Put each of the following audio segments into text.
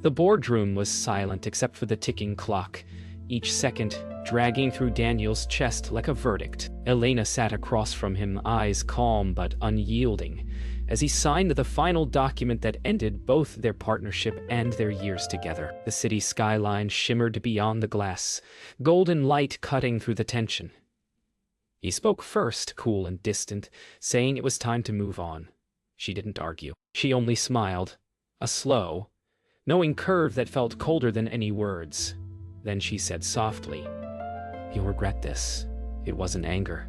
The boardroom was silent except for the ticking clock, each second dragging through Daniel's chest like a verdict. Elena sat across from him, eyes calm but unyielding, as he signed the final document that ended both their partnership and their years together. The city skyline shimmered beyond the glass, golden light cutting through the tension. He spoke first, cool and distant, saying it was time to move on. She didn't argue. She only smiled, a slow, knowing curve that felt colder than any words. Then she said softly, "You'll regret this." It wasn't anger.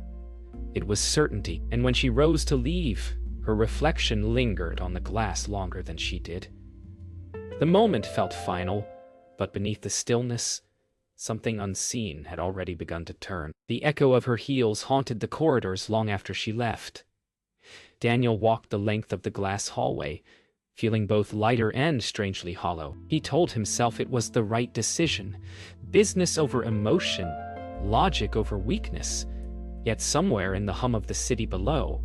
It was certainty, and when she rose to leave, her reflection lingered on the glass longer than she did. The moment felt final, but beneath the stillness, something unseen had already begun to turn. The echo of her heels haunted the corridors long after she left. Daniel walked the length of the glass hallway, feeling both lighter and strangely hollow. He told himself it was the right decision, business over emotion, logic over weakness. Yet somewhere in the hum of the city below,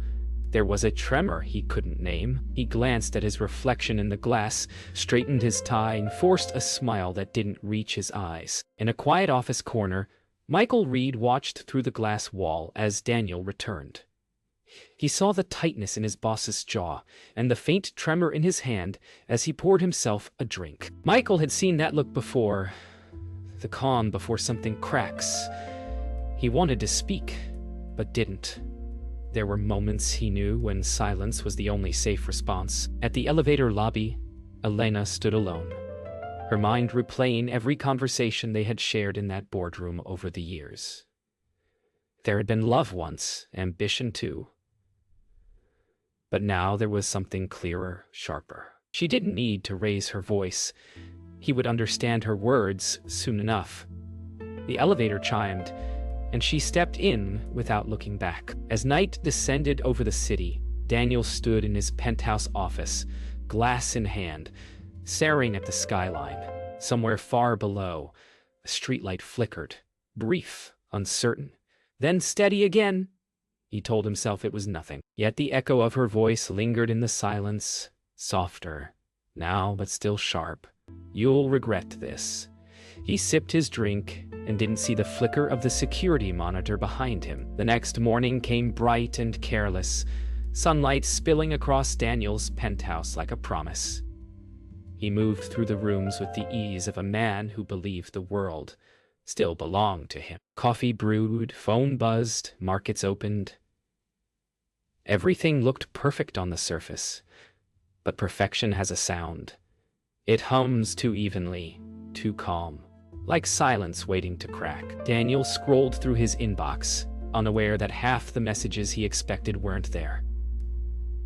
there was a tremor he couldn't name. He glanced at his reflection in the glass, straightened his tie, and forced a smile that didn't reach his eyes. In a quiet office corner, Michael Reed watched through the glass wall as Daniel returned. He saw the tightness in his boss's jaw and the faint tremor in his hand as he poured himself a drink. Michael had seen that look before, the calm before something cracks. He wanted to speak, but didn't. There were moments, he knew, when silence was the only safe response. At the elevator lobby, Elena stood alone, her mind replaying every conversation they had shared in that boardroom over the years. There had been love once, ambition too. But now there was something clearer, sharper. She didn't need to raise her voice. He would understand her words soon enough. The elevator chimed, and she stepped in without looking back. As night descended over the city, Daniel stood in his penthouse office, glass in hand, staring at the skyline. Somewhere far below, a streetlight flickered, brief, uncertain, then steady again. He told himself it was nothing. Yet the echo of her voice lingered in the silence, softer, now but still sharp. "You'll regret this." He sipped his drink and didn't see the flicker of the security monitor behind him. The next morning came bright and careless, sunlight spilling across Daniel's penthouse like a promise. He moved through the rooms with the ease of a man who believed the world still belonged to him. Coffee brewed, phone buzzed, markets opened. Everything looked perfect on the surface, but perfection has a sound. It hums too evenly, too calm, like silence waiting to crack. Daniel scrolled through his inbox, unaware that half the messages he expected weren't there.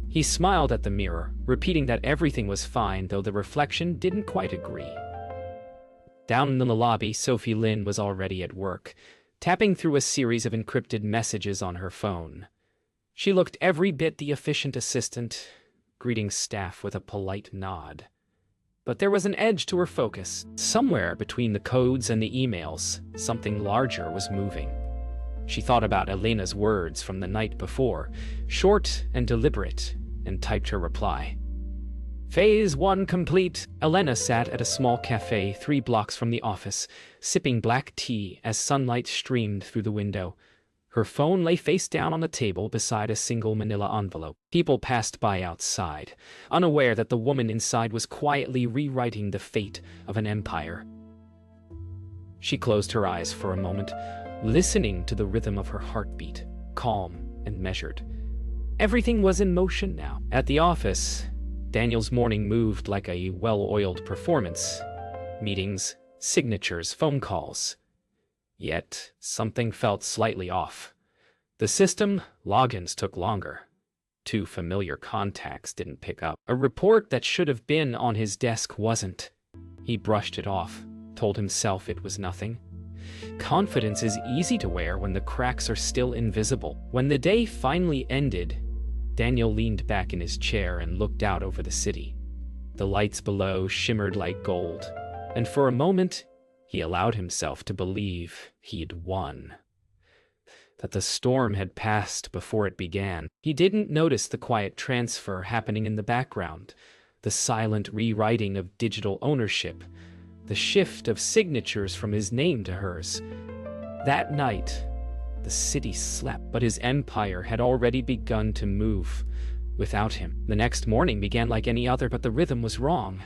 He smiled at the mirror, repeating that everything was fine, though the reflection didn't quite agree. Down in the lobby, Sophie Lynn was already at work, tapping through a series of encrypted messages on her phone. She looked every bit the efficient assistant, greeting staff with a polite nod. But there was an edge to her focus. Somewhere between the codes and the emails, something larger was moving. She thought about Elena's words from the night before, short and deliberate, and typed her reply. Phase 1 complete. Elena sat at a small cafe 3 blocks from the office, sipping black tea as sunlight streamed through the window. Her phone lay face down on the table beside a single manila envelope. People passed by outside, unaware that the woman inside was quietly rewriting the fate of an empire. She closed her eyes for a moment, listening to the rhythm of her heartbeat, calm and measured. Everything was in motion now. At the office, Daniel's morning moved like a well-oiled performance. Meetings, signatures, phone calls. Yet, something felt slightly off. The system logins took longer. 2 familiar contacts didn't pick up. A report that should have been on his desk wasn't. He brushed it off, told himself it was nothing. Confidence is easy to wear when the cracks are still invisible. When the day finally ended, Daniel leaned back in his chair and looked out over the city. The lights below shimmered like gold, and for a moment, he allowed himself to believe he'd won. That the storm had passed before it began. He didn't notice the quiet transfer happening in the background, the silent rewriting of digital ownership, the shift of signatures from his name to hers. That night, the city slept, but his empire had already begun to move without him. The next morning began like any other, but the rhythm was wrong.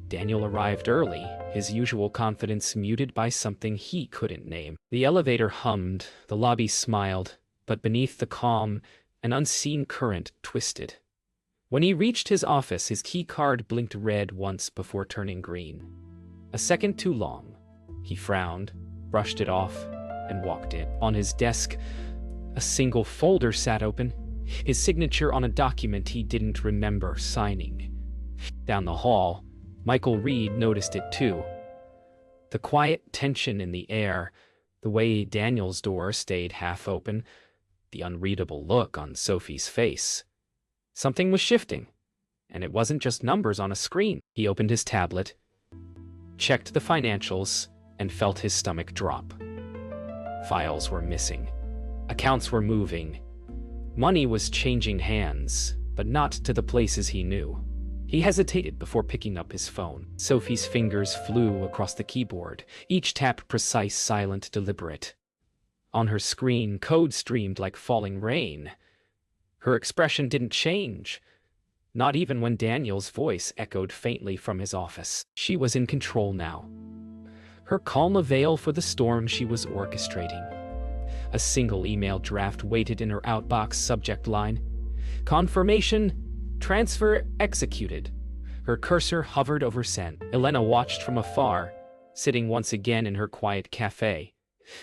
Daniel arrived early, his usual confidence muted by something he couldn't name. The elevator hummed, the lobby smiled, but beneath the calm, an unseen current twisted. When he reached his office, his key card blinked red once before turning green. A second too long. He frowned, brushed it off, and walked in. On his desk, a single folder sat open, his signature on a document he didn't remember signing. Down the hall, Michael Reed noticed it too. The quiet tension in the air, the way Daniel's door stayed half open, the unreadable look on Sophie's face. Something was shifting, and it wasn't just numbers on a screen. He opened his tablet, checked the financials, and felt his stomach drop. Files were missing. Accounts were moving. Money was changing hands, but not to the places he knew. He hesitated before picking up his phone. Sophie's fingers flew across the keyboard, each tap precise, silent, deliberate. On her screen, code streamed like falling rain. Her expression didn't change, not even when Daniel's voice echoed faintly from his office. She was in control now. Her calm a veil for the storm she was orchestrating. A single email draft waited in her outbox, subject line, "Confirmation, transfer executed." Her cursor hovered over send. Elena watched from afar, sitting once again in her quiet cafe,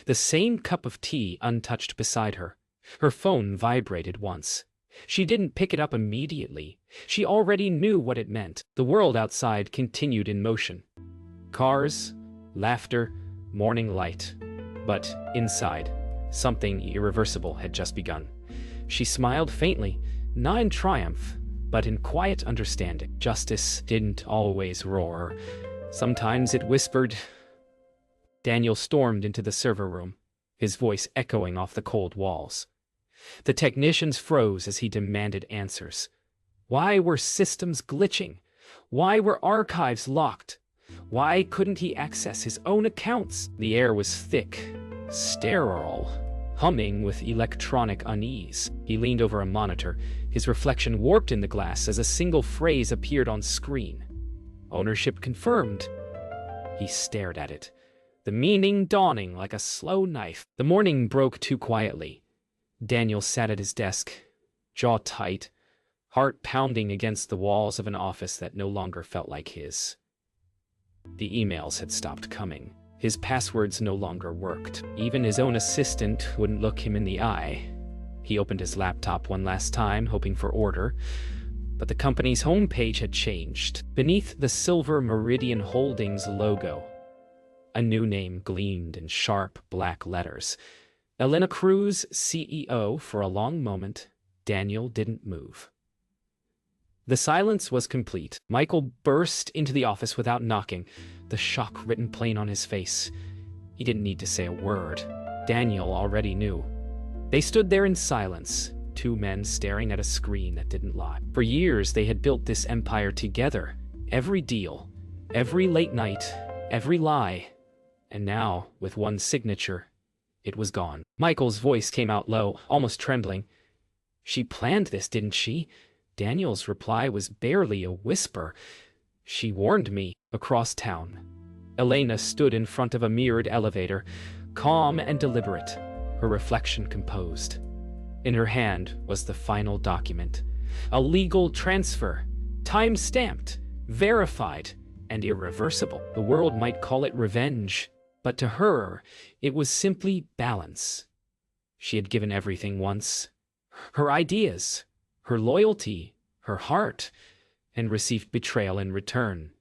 the same cup of tea untouched beside her. Her phone vibrated once. She didn't pick it up immediately. She already knew what it meant. The world outside continued in motion. Cars, laughter, morning light. But inside, something irreversible had just begun. She smiled faintly, not in triumph, but in quiet understanding. Justice didn't always roar. Sometimes it whispered. Daniel stormed into the server room, his voice echoing off the cold walls. The technicians froze as he demanded answers. Why were systems glitching? Why were archives locked? Why couldn't he access his own accounts? The air was thick, sterile, humming with electronic unease. He leaned over a monitor, his reflection warped in the glass as a single phrase appeared on screen. Ownership confirmed. He stared at it, the meaning dawning like a slow knife. The morning broke too quietly. Daniel sat at his desk, jaw tight, heart pounding against the walls of an office that no longer felt like his. The emails had stopped coming. His passwords no longer worked. Even his own assistant wouldn't look him in the eye. He opened his laptop one last time, hoping for order, but the company's homepage had changed. Beneath the silver Meridian Holdings logo, a new name gleamed in sharp black letters. Elena Cruz, CEO. For a long moment, Daniel didn't move. The silence was complete. Michael burst into the office without knocking, the shock written plain on his face. He didn't need to say a word. Daniel already knew. They stood there in silence, two men staring at a screen that didn't lie. For years, they had built this empire together. Every deal, every late night, every lie. And now, with one signature, it was gone. Michael's voice came out low, almost trembling. She planned this, didn't she? Daniel's reply was barely a whisper. She warned me. Across town, Elena stood in front of a mirrored elevator, calm and deliberate, her reflection composed. In her hand was the final document, a legal transfer, time-stamped, verified, and irreversible. The world might call it revenge, but to her, it was simply balance. She had given everything once. Her ideas, her loyalty, her heart, and received betrayal in return.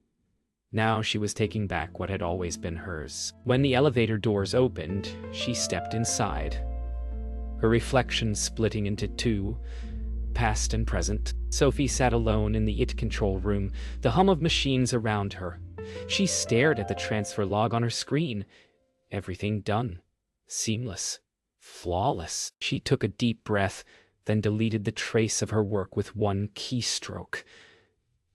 Now she was taking back what had always been hers. When the elevator doors opened, she stepped inside, her reflection splitting into two, past and present. Sophie sat alone in the IT control room, the hum of machines around her. She stared at the transfer log on her screen. Everything done. Seamless. Flawless. She took a deep breath, then deleted the trace of her work with one keystroke.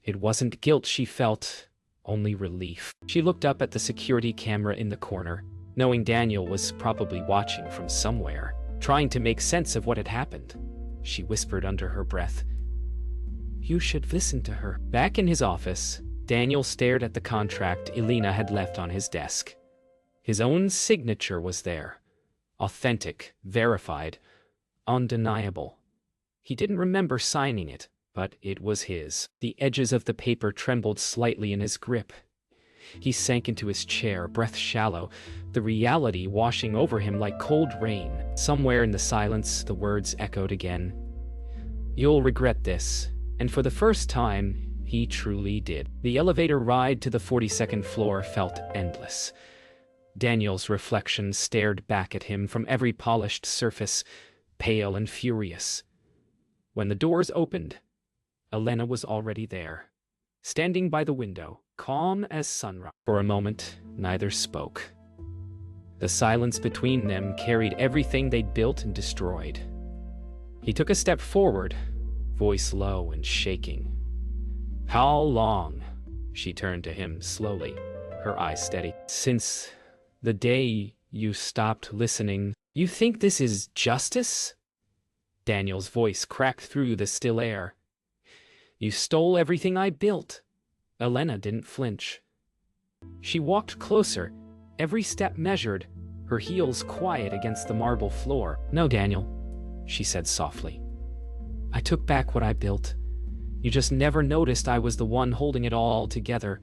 It wasn't guilt she felt, only relief. She looked up at the security camera in the corner, knowing Daniel was probably watching from somewhere, trying to make sense of what had happened. She whispered under her breath, "You should listen to her." Back in his office, Daniel stared at the contract Elena had left on his desk. His own signature was there. Authentic, verified, undeniable. He didn't remember signing it, but it was his. The edges of the paper trembled slightly in his grip. He sank into his chair, breath shallow, the reality washing over him like cold rain. Somewhere in the silence, the words echoed again. "You'll regret this." And for the first time, he truly did. The elevator ride to the 42nd floor felt endless. Daniel's reflection stared back at him from every polished surface, pale and furious. When the doors opened, Elena was already there, standing by the window, calm as sunrise. For a moment, neither spoke. The silence between them carried everything they'd built and destroyed. He took a step forward, voice low and shaking. "How long?" She turned to him slowly, her eyes steady. "Since the day you stopped listening." "You think this is justice?" Daniel's voice cracked through the still air. "You stole everything I built." Elena didn't flinch. She walked closer, every step measured, her heels quiet against the marble floor. "No, Daniel," she said softly. "I took back what I built. You just never noticed I was the one holding it all together."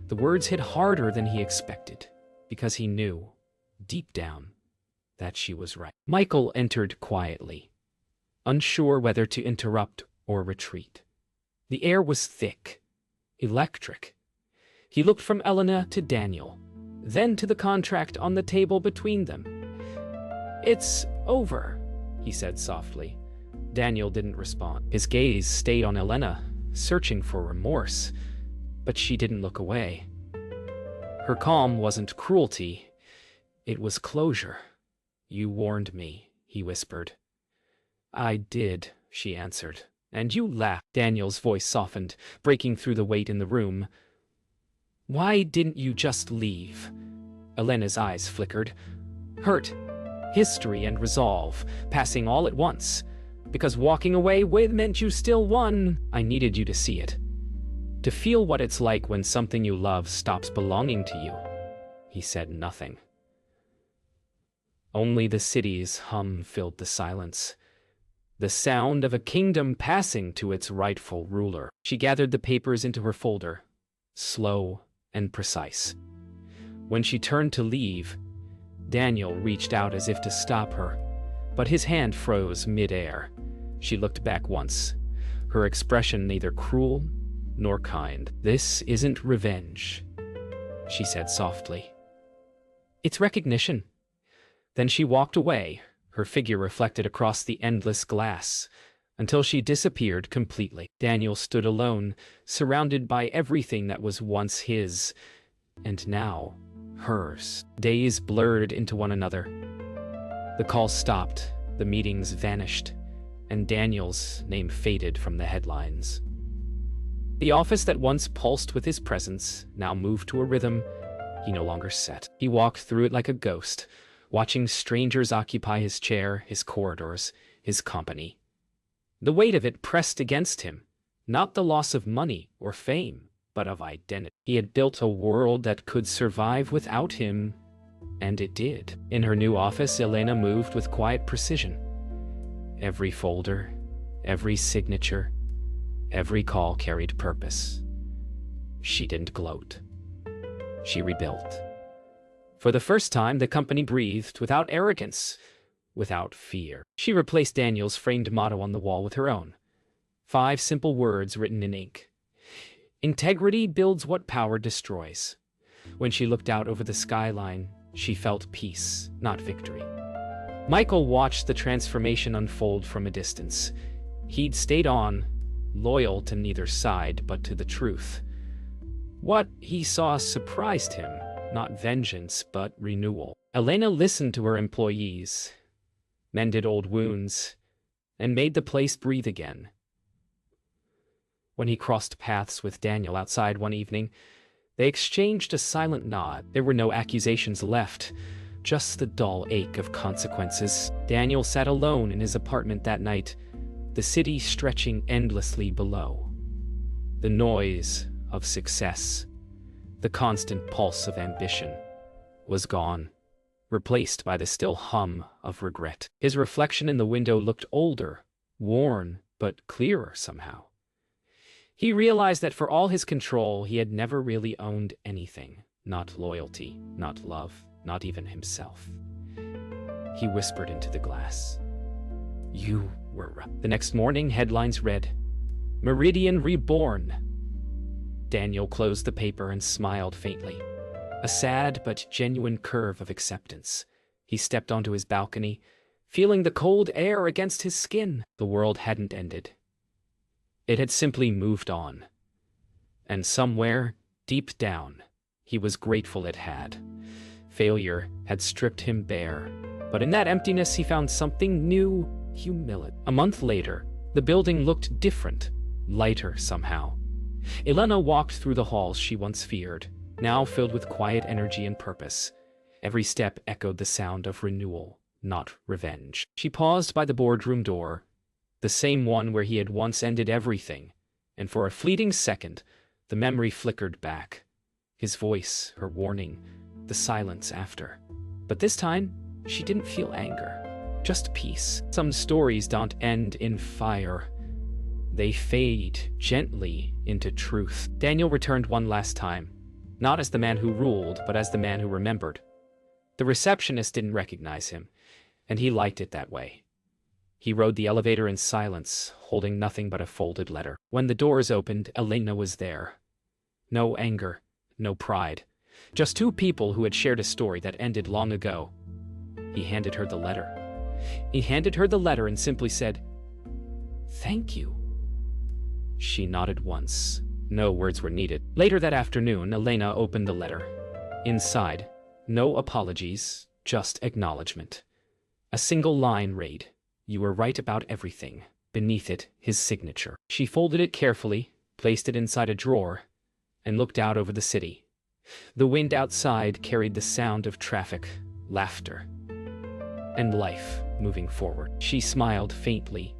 The words hit harder than he expected, because he knew, deep down, that she was right. Michael entered quietly, unsure whether to interrupt or retreat. The air was thick, electric. He looked from Elena to Daniel, then to the contract on the table between them. "It's over," he said softly. Daniel didn't respond. His gaze stayed on Elena, searching for remorse, but she didn't look away. Her calm wasn't cruelty, it was closure. "You warned me," he whispered. "I did," she answered. "And you laughed." Daniel's voice softened, breaking through the weight in the room. "Why didn't you just leave?" Elena's eyes flickered. "Hurt, history, and resolve, passing all at once. Because walking away with meant you still won." "I needed you to see it. To feel what it's like when something you love stops belonging to you." He said nothing. Only the city's hum filled the silence. The sound of a kingdom passing to its rightful ruler. She gathered the papers into her folder, slow and precise. When she turned to leave, Daniel reached out as if to stop her, but his hand froze mid-air. She looked back once, her expression neither cruel nor kind. "This isn't revenge," she said softly. "It's recognition." Then she walked away, her figure reflected across the endless glass, until she disappeared completely. Daniel stood alone, surrounded by everything that was once his, and now hers. Days blurred into one another. The call stopped, the meetings vanished, and Daniel's name faded from the headlines. The office that once pulsed with his presence now moved to a rhythm he no longer set. He walked through it like a ghost, watching strangers occupy his chair, his corridors, his company. The weight of it pressed against him, not the loss of money or fame, but of identity. He had built a world that could survive without him, and it did. In her new office, Elena moved with quiet precision. Every folder, every signature, every call carried purpose. She didn't gloat. She rebuilt. For the first time, the company breathed without arrogance, without fear. She replaced Daniel's framed motto on the wall with her own. 5 simple words written in ink. "Integrity builds what power destroys." When she looked out over the skyline, she felt peace, not victory. Michael watched the transformation unfold from a distance. He'd stayed on, loyal to neither side but to the truth. What he saw surprised him, not vengeance but renewal. Elena listened to her employees, mended old wounds, and made the place breathe again. When he crossed paths with Daniel outside one evening, they exchanged a silent nod. There were no accusations left, just the dull ache of consequences. Daniel sat alone in his apartment that night, the city stretching endlessly below. The noise of success, the constant pulse of ambition, was gone, replaced by the still hum of regret. His reflection in the window looked older, worn, but clearer somehow. He realized that for all his control, he had never really owned anything. Not loyalty, not love, not even himself. He whispered into the glass, "You were right." The next morning, headlines read, "Meridian Reborn." Daniel closed the paper and smiled faintly. A sad but genuine curve of acceptance. He stepped onto his balcony, feeling the cold air against his skin. The world hadn't ended. It had simply moved on. And somewhere, deep down, he was grateful it had. Failure had stripped him bare, but in that emptiness he found something new: humility. A month later, the building looked different, lighter somehow. Elena walked through the halls she once feared, now filled with quiet energy and purpose. Every step echoed the sound of renewal, not revenge. She paused by the boardroom door, the same one where he had once ended everything, and for a fleeting second, the memory flickered back. His voice, her warning, the silence after. But this time, she didn't feel anger, just peace. Some stories don't end in fire. They fade gently into truth. Daniel returned one last time, not as the man who ruled, but as the man who remembered. The receptionist didn't recognize him, and he liked it that way. He rode the elevator in silence, holding nothing but a folded letter. When the doors opened, Elena was there. No anger, no pride. Just two people who had shared a story that ended long ago. He handed her the letter. And simply said, "Thank you." She nodded once. No words were needed. Later that afternoon, Elena opened the letter. Inside, no apologies, just acknowledgement. A single line read, "You were right about everything." Beneath it, his signature. She folded it carefully, placed it inside a drawer, and looked out over the city. The wind outside carried the sound of traffic, laughter, and life moving forward. She smiled faintly.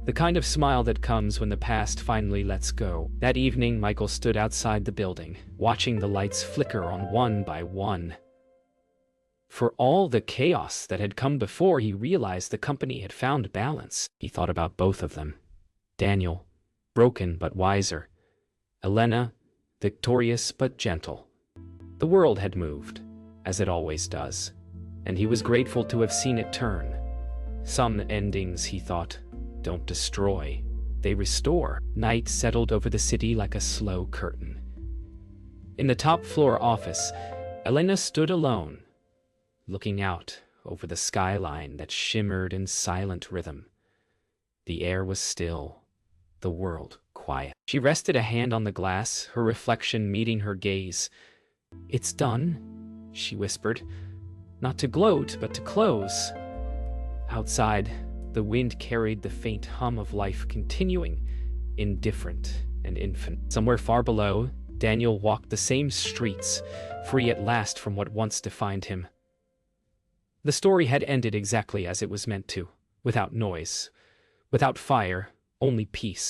The kind of smile that comes when the past finally lets go. That evening, Michael stood outside the building, watching the lights flicker on one by one. For all the chaos that had come before, he realized the company had found balance. He thought about both of them. Daniel, broken but wiser. Elena, victorious but gentle. The world had moved, as it always does, and he was grateful to have seen it turn. Some endings, he thought, don't destroy, they restore. Night settled over the city like a slow curtain. In the top-floor office, Elena stood alone, looking out over the skyline that shimmered in silent rhythm. The air was still, the world quiet. She rested a hand on the glass, her reflection meeting her gaze. "It's done," she whispered, not to gloat, but to close. Outside, the wind carried the faint hum of life continuing, indifferent and infinite. Somewhere far below, Daniel walked the same streets, free at last from what once defined him. The story had ended exactly as it was meant to, without noise, without fire, only peace.